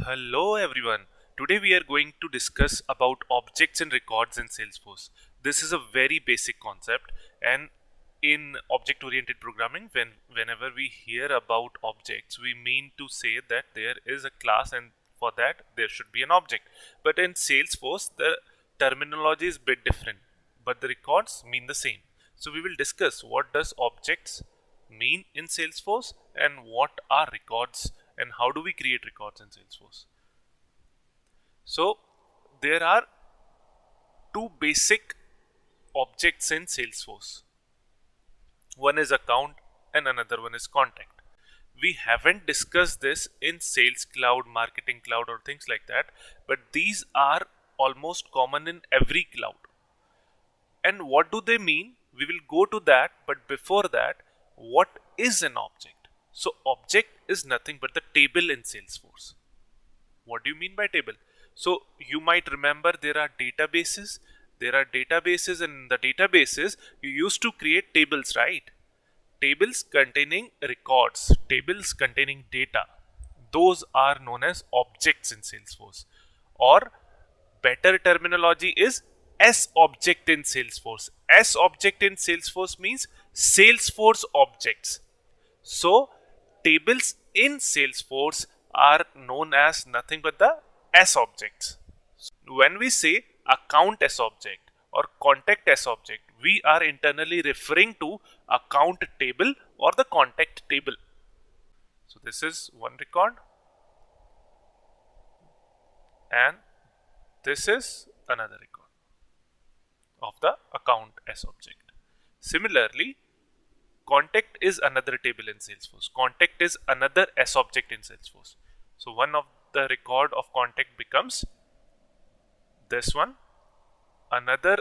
Hello everyone. Today we are going to discuss about objects and records in Salesforce. This is a very basic concept, and in object oriented programming whenever we hear about objects we mean to say that there is a class and for that there should be an object. But in Salesforce the terminology is a bit different, but the records mean the same. So we will discuss what does objects mean in Salesforce and what are records and how do we create records in Salesforce. So there are two basic objects in Salesforce. One is account and another one is contact. We haven't discussed this in Sales Cloud, Marketing Cloud or things like that, but these are almost common in every cloud. And what do they mean? We will go to that, but before that, what is an object? So object is nothing but the table in Salesforce. What do you mean by table? So you might remember there are databases. There are databases, and in the databases you used to create tables, right? Tables containing records, tables containing data. Those are known as objects in Salesforce. Or better terminology is S object in Salesforce. S object in Salesforce means Salesforce objects. So tables in Salesforce are known as nothing but the S objects. When we say account S object or contact S object, we are internally referring to account table or the contact table. So this is one record and this is another record of the account S object. Similarly, contact is another table in Salesforce. Contact is another S object in Salesforce. So one of the record of contact becomes this one. Another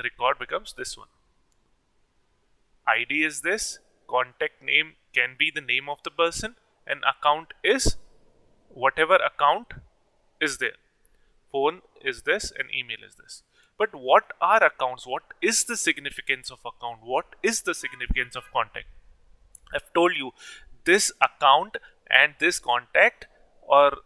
record becomes this one. ID is this. Contact name can be the name of the person, and account is whatever account is there. Phone is this and email is this. But what are accounts? What is the significance of account? What is the significance of contact? I've told you this account and this contact or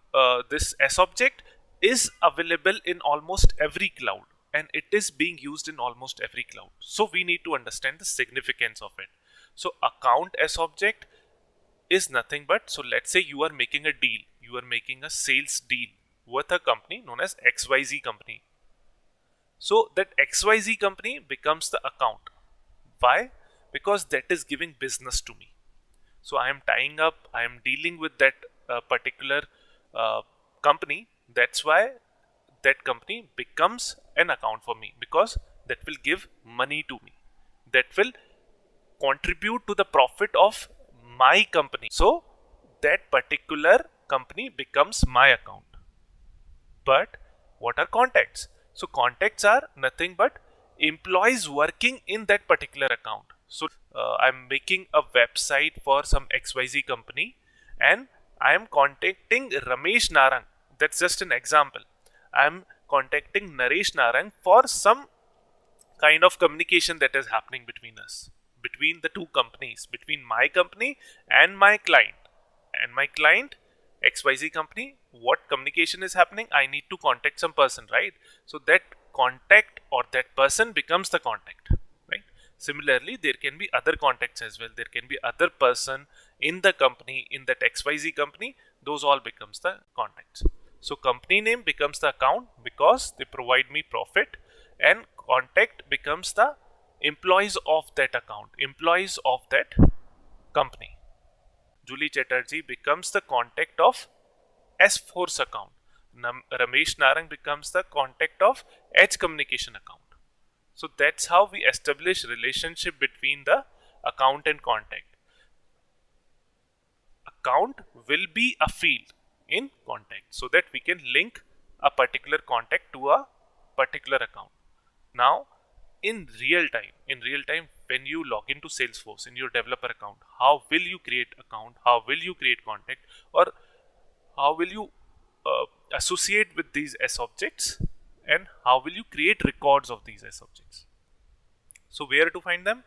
this S object is available in almost every cloud, and it is being used in almost every cloud. So we need to understand the significance of it. So account S object is nothing but, so let's say you are making a deal. You are making a sales deal with a company known as XYZ company. So that XYZ company becomes the account. Why? Because that is giving business to me. So I am tying up, I am dealing with that particular company. That's why that company becomes an account for me, because that will give money to me. That will contribute to the profit of my company. So that particular company becomes my account. But what are contacts? So contacts are nothing but employees working in that particular account. So I'm making a website for some XYZ company and I am contacting Ramesh Narang. That's just an example. I'm contacting Naresh Narang for some kind of communication that is happening between us, between the two companies, between my company and my client. And my client, XYZ company, what communication is happening? I need to contact some person, right? So that contact or that person becomes the contact, right? Similarly, there can be other contacts as well. There can be other person in the company, in that XYZ company. Those all becomes the contacts. So company name becomes the account because they provide me profit, and contact becomes the employees of that account, employees of that company. Julie Chatterjee becomes the contact of S-Force account. Ramesh Narang becomes the contact of Edge Communication account. So that's how we establish relationship between the account and contact. Account will be a field in contact so that we can link a particular contact to a particular account. Now, in real time, when you log into Salesforce in your developer account, how will you create account? How will you create contact? Or how will you associate with these S objects? And how will you create records of these S objects? So where to find them?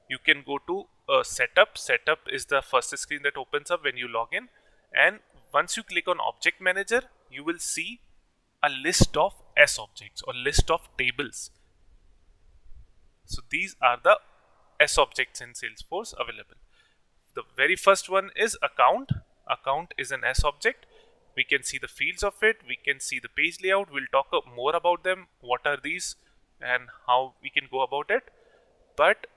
You can go to setup. Setup is the first screen that opens up when you log in. And once you click on object manager, you will see a list of S objects or list of tables. So these are the S objects in Salesforce available. The very first one is account. Account is an S object. We can see the fields of it. We can see the page layout. We'll talk more about them. What are these and how we can go about it. But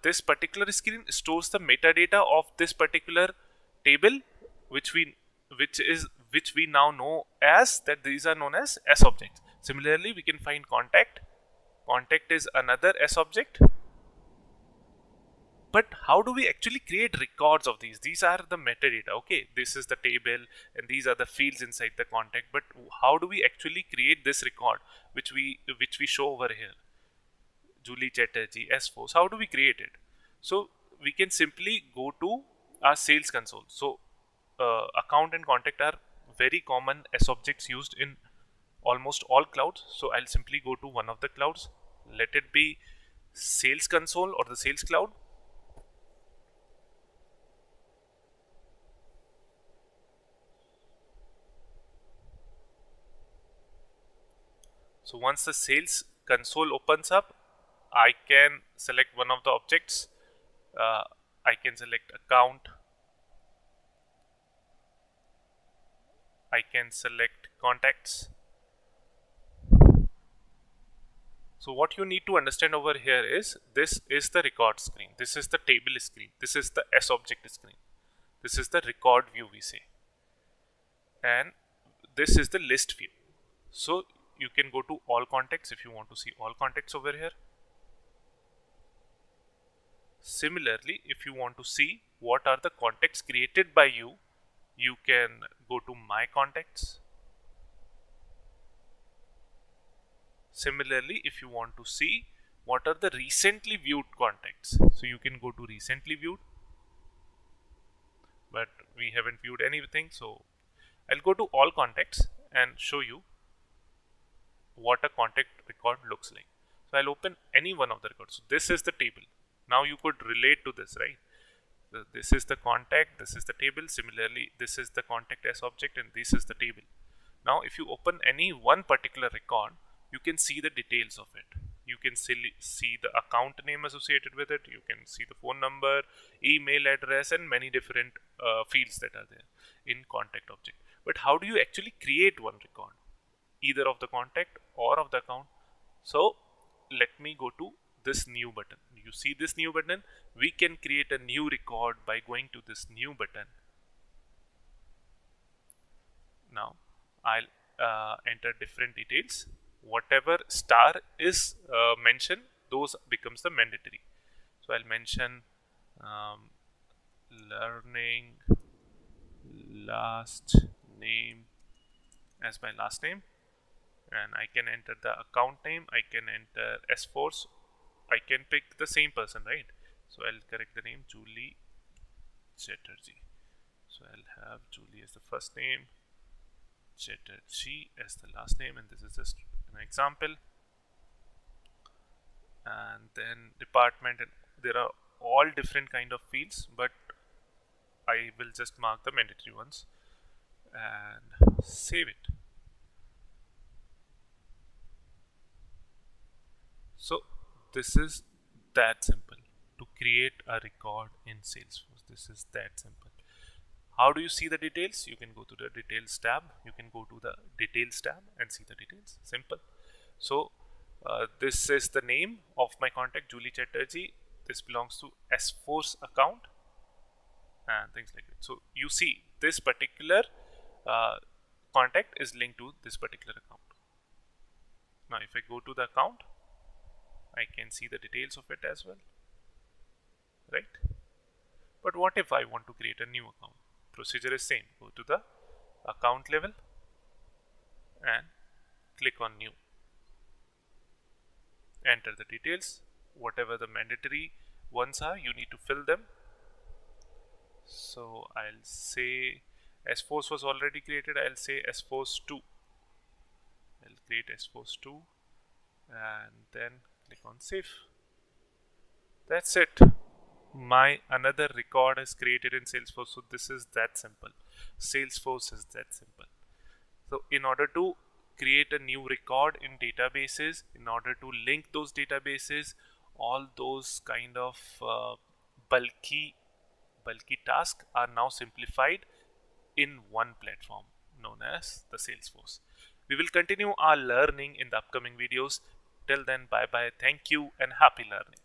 this particular screen stores the metadata of this particular table, which we now know as that these are known as S objects. Similarly, we can find contact. Contact is another S object. But how do we actually create records of these? These are the metadata. Okay, this is the table and these are the fields inside the contact. But how do we actually create this record which we show over here? Julie Chatterjee, S4. How do we create it? So we can simply go to our sales console. So account and contact are very common S objects used in almost all clouds. So I'll simply go to one of the clouds. Let it be sales console or the sales cloud. So once the sales console opens up, I can select one of the objects. I can select account. I can select contacts. So what you need to understand over here is this is the record screen. This is the table screen. This is the S object screen. This is the record view we say. And this is the list view. So you can go to all contacts if you want to see all contacts over here. Similarly, if you want to see what are the contacts created by you, you can go to my contacts. Similarly, if you want to see what are the recently viewed contacts, so you can go to recently viewed, but we haven't viewed anything, so I'll go to all contacts and show you what a contact record looks like. So I'll open any one of the records. So this is the table. Now you could relate to this, right? So this is the contact, this is the table. Similarly, this is the contact S object and this is the table. Now if you open any one particular record, you can see the details of it. You can see the account name associated with it. You can see the phone number, email address, and many different fields that are there in contact object. But how do you actually create one record? Either of the contact or of the account. So let me go to this new button. You see this new button? We can create a new record by going to this new button. Now I'll enter different details. Whatever star is mentioned, those becomes the mandatory. So I'll mention learning last name as my last name, and I can enter the account name. I can enter Salesforce. I can pick the same person, right? So I'll correct the name, Julie Chatterjee. So I'll have Julie as the first name, Chatterjee as the last name, and this is just an example. And then department, and there are all different kind of fields, but I will just mark the mandatory ones and save it. So this is that simple to create a record in Salesforce. This is that simple. How do you see the details? You can go to the details tab. You can go to the details tab and see the details. Simple. So this is the name of my contact, Julie Chatterjee. This belongs to Salesforce account and things like that. So you see this particular contact is linked to this particular account. Now if I go to the account, I can see the details of it as well, right? But what if I want to create a new account? Procedure is same. Go to the account level and click on new. Enter the details. Whatever the mandatory ones are, you need to fill them. So I'll say Salesforce was already created. I'll say Salesforce 2. I'll create Salesforce 2 and then click on save. That's it. My another record is created in Salesforce. So this is that simple. Salesforce is that simple. So in order to create a new record in databases, in order to link those databases, all those kind of bulky tasks are now simplified in one platform known as the Salesforce. We will continue our learning in the upcoming videos. Till then, bye bye, thank you, and happy learning.